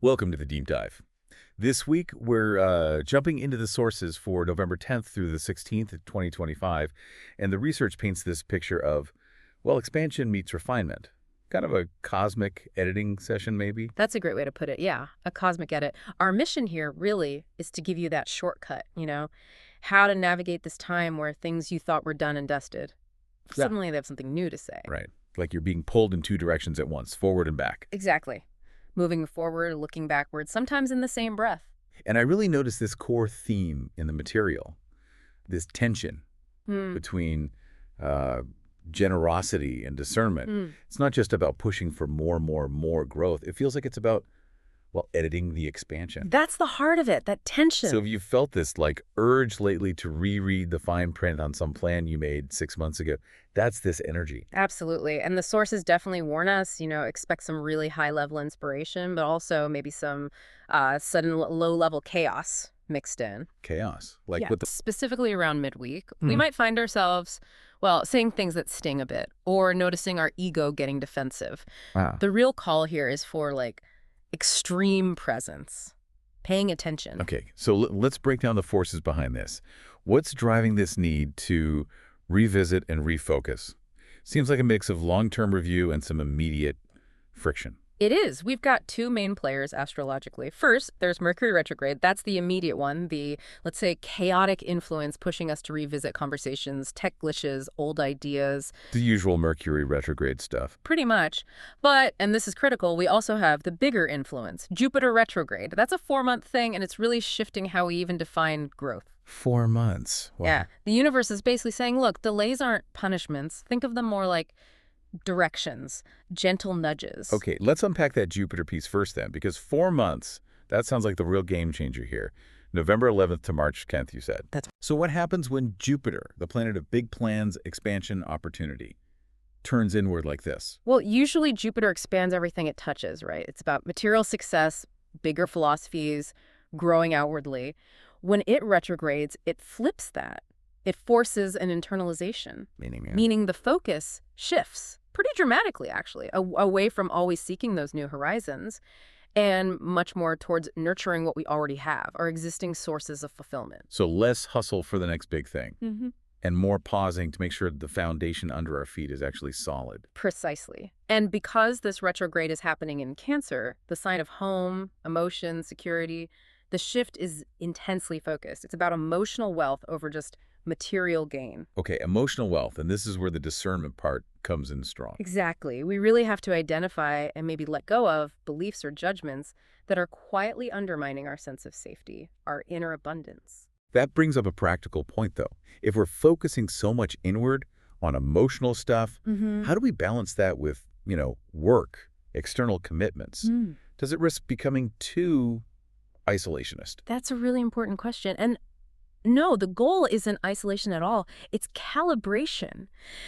Welcome to the Deep Dive. This week, we're jumping into the sources for November 10th through the 16th of 2025, and the research paints this picture of, well, expansion meets refinement. Kind of a cosmic editing session, maybe? That's a great way to put it. Yeah, a cosmic edit. Our mission here really is to give you that shortcut, how to navigate this time where things you thought were done and dusted. Yeah. Suddenly they have something new to say. Right. Like you're being pulled in two directions at once, forward and back. Exactly. Moving forward, looking backwards, sometimes in the same breath. And I really noticed this core theme in the material, this tension between generosity and discernment. It's not just about pushing for more growth. It feels like it's about, well, editing the expansion. That's the heart of it, that tension. So have you felt this urge lately to reread the fine print on some plan you made 6 months ago? That's this energy. Absolutely. And the sources definitely warn us, expect some really high-level inspiration, but also maybe some sudden low-level chaos mixed in. Chaos? Like Yeah. what the... Specifically around midweek, we might find ourselves, well, saying things that sting a bit or noticing our ego getting defensive. Wow. The real call here is for, extreme presence, paying attention. Okay, so let's break down the forces behind this. What's driving this need to revisit and refocus? Seems like a mix of long-term review and some immediate friction. It is. We've got two main players astrologically. First, there's Mercury retrograde. That's the immediate one, the, let's say, chaotic influence pushing us to revisit conversations, tech glitches, old ideas. The usual Mercury retrograde stuff. Pretty much. But, and this is critical, we also have the bigger influence, Jupiter retrograde. That's a 4-month thing, and it's really shifting how we even define growth. 4 months. Wow. Yeah. The universe is basically saying, look, delays aren't punishments. Think of them more like directions, gentle nudges. Okay, let's unpack that Jupiter piece first then, because 4 months, that sounds like the real game changer here. November 11th to March 10th, you said. So what happens when Jupiter, the planet of big plans, expansion, opportunity, turns inward like this? Well, usually Jupiter expands everything it touches, right? It's about material success, bigger philosophies, growing outwardly. When it retrogrades, it flips that. It forces an internalization, meaning the focus shifts pretty dramatically, actually, away from always seeking those new horizons and much more towards nurturing what we already have, our existing sources of fulfillment. So less hustle for the next big thing and more pausing to make sure the foundation under our feet is actually solid. Precisely. And because this retrograde is happening in Cancer, the sign of home, emotion, security, the shift is intensely focused. It's about emotional wealth over just material gain. Okay, emotional wealth, and this is where the discernment part comes in strong. Exactly. We really have to identify and maybe let go of beliefs or judgments that are quietly undermining our sense of safety, our inner abundance. That brings up a practical point, though. If we're focusing so much inward on emotional stuff, how do we balance that with, work, external commitments? Does it risk becoming too isolationist? That's a really important question. And no, the goal isn't isolation at all. It's calibration.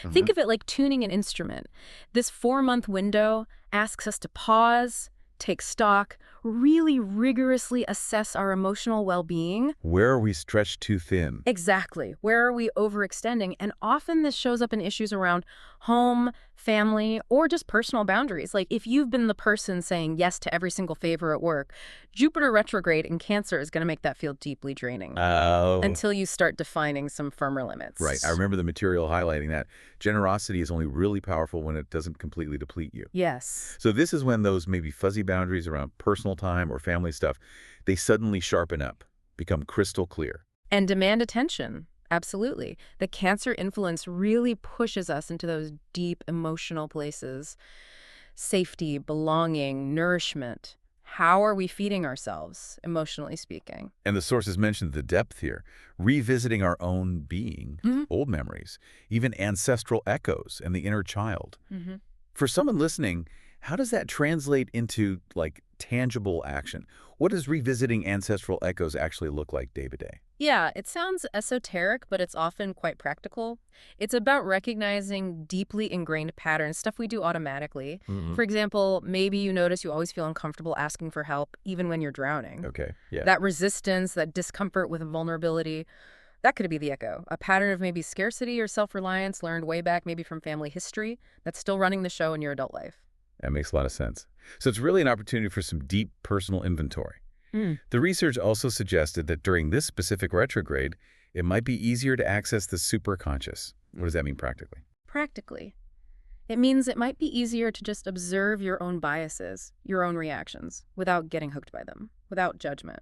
Think of it like tuning an instrument. This 4-month window asks us to pause, take stock, really rigorously assess our emotional well-being. Where are we stretched too thin? Exactly. Where are we overextending? And often this shows up in issues around home, family, or just personal boundaries. Like if you've been the person saying yes to every single favor at work, Jupiter retrograde in Cancer is going to make that feel deeply draining. Oh. Until you start defining some firmer limits. Right. I remember the material highlighting that. Generosity is only really powerful when it doesn't completely deplete you. Yes. So this is when those maybe fuzzy boundaries around personal time or family stuff, they suddenly sharpen up, become crystal clear. And demand attention. Absolutely. The Cancer influence really pushes us into those deep emotional places. Safety, belonging, nourishment. How are we feeding ourselves, emotionally speaking? And the sources mentioned the depth here, revisiting our own being, old memories, even ancestral echoes and the inner child. For someone listening, how does that translate into, tangible action? What does revisiting ancestral echoes actually look like day to day? Yeah, it sounds esoteric, but it's often quite practical. It's about recognizing deeply ingrained patterns, stuff we do automatically. For example, maybe you notice you always feel uncomfortable asking for help, even when you're drowning. Okay, yeah. That resistance, that discomfort with vulnerability, that could be the echo. A pattern of maybe scarcity or self-reliance learned way back maybe from family history that's still running the show in your adult life. That makes a lot of sense. So it's really an opportunity for some deep personal inventory. The research also suggested that during this specific retrograde, it might be easier to access the superconscious. What does that mean practically? Practically, it means it might be easier to just observe your own biases, your own reactions, without getting hooked by them, without judgment.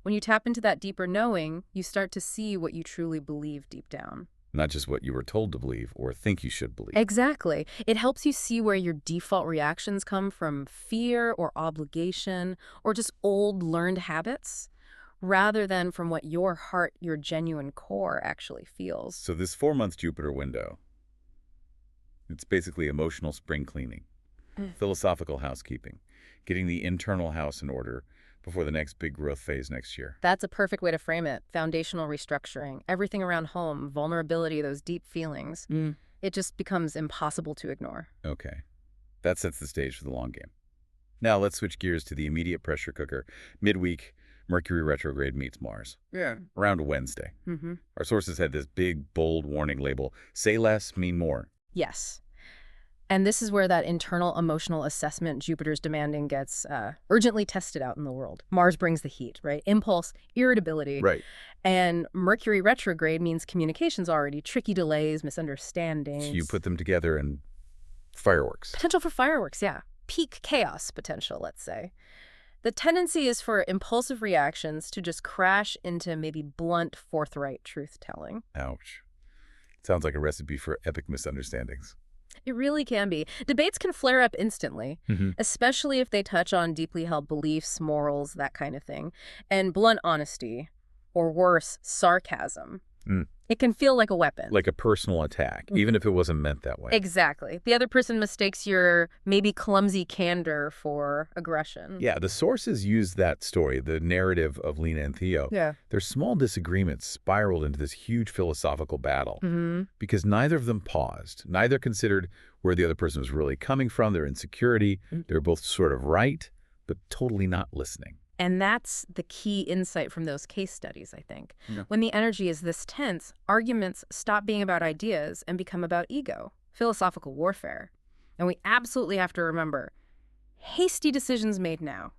When you tap into that deeper knowing, you start to see what you truly believe deep down. Not just what you were told to believe or think you should believe. Exactly. It helps you see where your default reactions come from fear or obligation or just old learned habits, rather than from what your heart, your genuine core actually feels. So this 4-month Jupiter window, it's basically emotional spring cleaning, philosophical housekeeping, getting the internal house in order before the next big growth phase next year. That's a perfect way to frame it. Foundational restructuring, everything around home, vulnerability, those deep feelings. It just becomes impossible to ignore. Okay. That sets the stage for the long game. Now let's switch gears to the immediate pressure cooker. Midweek, Mercury retrograde meets Mars. Yeah. Around Wednesday. Our sources had this big, bold warning label, say less, mean more. Yes. And this is where that internal emotional assessment Jupiter's demanding gets urgently tested out in the world. Mars brings the heat, right? Impulse, irritability. Right. And Mercury retrograde means communication's already tricky delays, misunderstandings. So you put them together and fireworks. Potential for fireworks, yeah. Peak chaos potential, let's say. The tendency is for impulsive reactions to just crash into maybe blunt, forthright truth-telling. Ouch. Sounds like a recipe for epic misunderstandings. It really can be. Debates can flare up instantly, especially if they touch on deeply held beliefs, morals, that kind of thing. And blunt honesty, or worse, sarcasm. It can feel like a weapon. Like a personal attack, even if it wasn't meant that way. Exactly. The other person mistakes your maybe clumsy candor for aggression. Yeah, the sources use that story, the narrative of Lena and Theo. Yeah. Their small disagreements spiraled into this huge philosophical battle because neither of them paused. Neither considered where the other person was really coming from, their insecurity. They were both sort of right, but totally not listening. And that's the key insight from those case studies, I think. When the energy is this tense, arguments stop being about ideas and become about ego, philosophical warfare. And we absolutely have to remember, hasty decisions made now.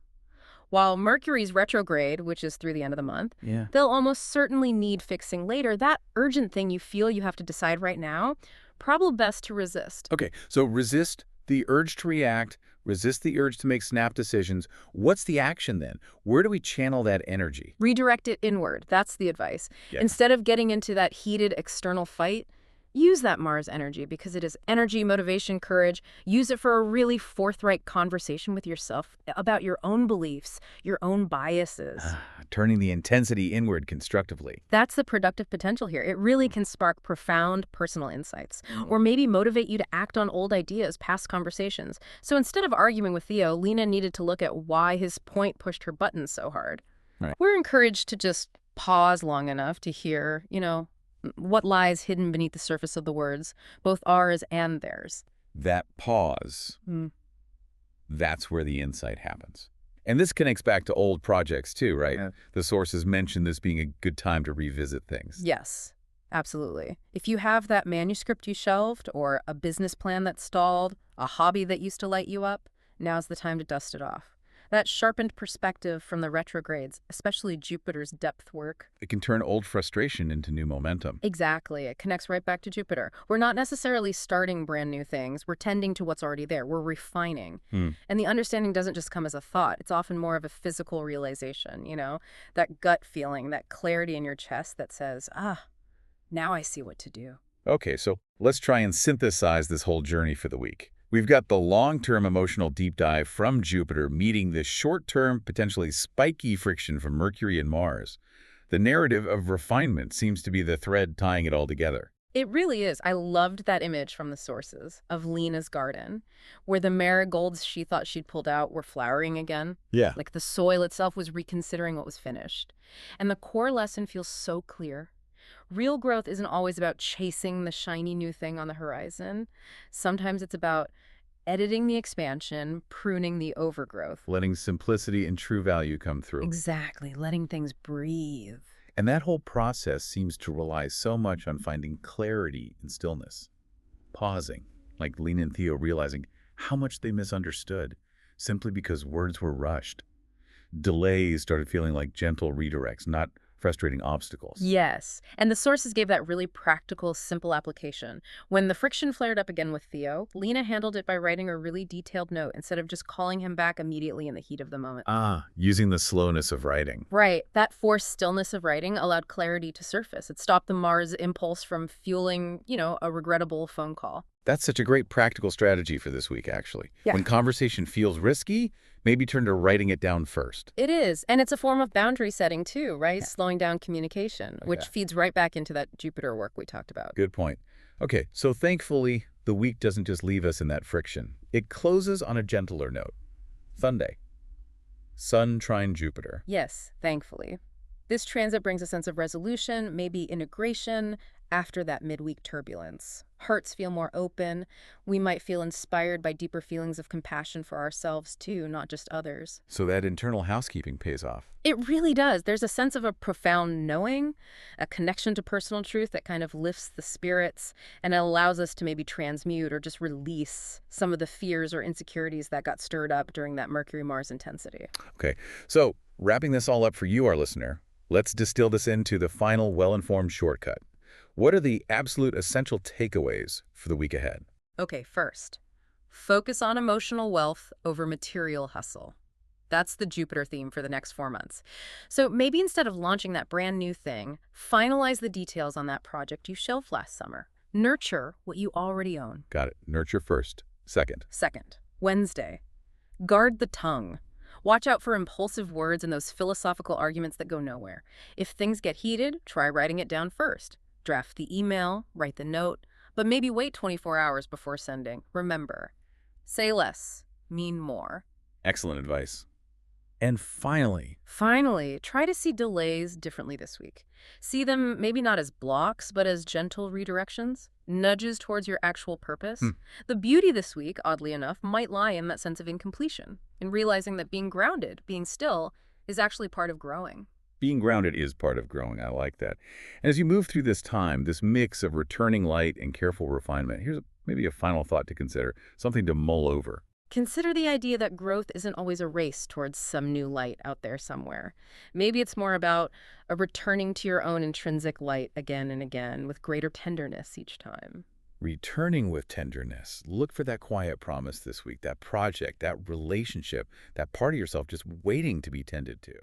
While Mercury's retrograde, which is through the end of the month, they'll almost certainly need fixing later. That urgent thing you feel you have to decide right now, probably best to resist. Okay, so resist the urge to react, resist the urge to make snap decisions. What's the action then? Where do we channel that energy? Redirect it inward. That's the advice. Yeah. Instead of getting into that heated external fight, use that Mars energy because it is energy, motivation, courage. Use it for a really forthright conversation with yourself about your own beliefs, your own biases. Turning the intensity inward constructively. That's the productive potential here. It really can spark profound personal insights or maybe motivate you to act on old ideas, past conversations. So instead of arguing with Theo, Lena needed to look at why his point pushed her buttons so hard. Right. We're encouraged to just pause long enough to hear, what lies hidden beneath the surface of the words, both ours and theirs. That pause, that's where the insight happens. And this connects back to old projects too, right? Yeah. The sources mentioned this being a good time to revisit things. Yes, absolutely. If you have that manuscript you shelved or a business plan that stalled, a hobby that used to light you up, now's the time to dust it off. That sharpened perspective from the retrogrades, especially Jupiter's depth work. It can turn old frustration into new momentum. Exactly. It connects right back to Jupiter. We're not necessarily starting brand new things. We're tending to what's already there. We're refining. And the understanding doesn't just come as a thought. It's often more of a physical realization, that gut feeling, that clarity in your chest that says, now I see what to do. Okay, so let's try and synthesize this whole journey for the week. We've got the long-term emotional deep dive from Jupiter meeting the short-term, potentially spiky friction from Mercury and Mars. The narrative of refinement seems to be the thread tying it all together. It really is. I loved that image from the sources of Lena's garden, where the marigolds she thought she'd pulled out were flowering again. Yeah. Like the soil itself was reconsidering what was finished. And the core lesson feels so clear. Real growth isn't always about chasing the shiny new thing on the horizon. Sometimes it's about editing the expansion, pruning the overgrowth. Letting simplicity and true value come through. Exactly. Letting things breathe. And that whole process seems to rely so much on finding clarity in stillness. Pausing, like Lena and Theo realizing how much they misunderstood. simply because words were rushed. Delays started feeling like gentle redirects, not frustrating obstacles. Yes, and the sources gave that really practical, simple application. When the friction flared up again with Theo, Lena handled it by writing a really detailed note instead of just calling him back immediately in the heat of the moment. Ah, using the slowness of writing. Right, that forced stillness of writing allowed clarity to surface. It stopped the Mars impulse from fueling, a regrettable phone call. That's such a great practical strategy for this week, actually. Yeah. When conversation feels risky, maybe turn to writing it down first. It is, and it's a form of boundary setting too, right? Yeah. Slowing down communication, Oh, which yeah. feeds right back into that Jupiter work we talked about. Good point. Okay, so thankfully, the week doesn't just leave us in that friction. It closes on a gentler note. Sunday. Sun trine Jupiter. Yes, thankfully. This transit brings a sense of resolution, maybe integration, after that midweek turbulence. Hearts feel more open. We might feel inspired by deeper feelings of compassion for ourselves too, not just others. So that internal housekeeping pays off. It really does. There's a sense of a profound knowing, a connection to personal truth that kind of lifts the spirits and allows us to maybe transmute or just release some of the fears or insecurities that got stirred up during that Mercury-Mars intensity. Okay, so wrapping this all up for you, our listener, let's distill this into the final well-informed shortcut. What are the absolute essential takeaways for the week ahead? Okay, first, focus on emotional wealth over material hustle. That's the Jupiter theme for the next 4 months. So maybe instead of launching that brand new thing, finalize the details on that project you shelved last summer. Nurture what you already own. Got it. Nurture first. Second. Second, Wednesday, guard the tongue. Watch out for impulsive words and those philosophical arguments that go nowhere. If things get heated, try writing it down first. Draft the email, write the note, but maybe wait 24 hours before sending. Remember, say less, mean more. Excellent advice. And finally, Try to see delays differently this week. See them maybe not as blocks, but as gentle redirections, nudges towards your actual purpose. The beauty this week, oddly enough, might lie in that sense of incompletion, in realizing that being grounded, being still, is actually part of growing. being grounded is part of growing. I like that. And as you move through this time, this mix of returning light and careful refinement, here's maybe a final thought to consider, something to mull over. Consider the idea that growth isn't always a race towards some new light out there somewhere. Maybe it's more about a returning to your own intrinsic light again and again with greater tenderness each time. Returning with tenderness. Look for that quiet promise this week, that project, that relationship, that part of yourself just waiting to be tended to.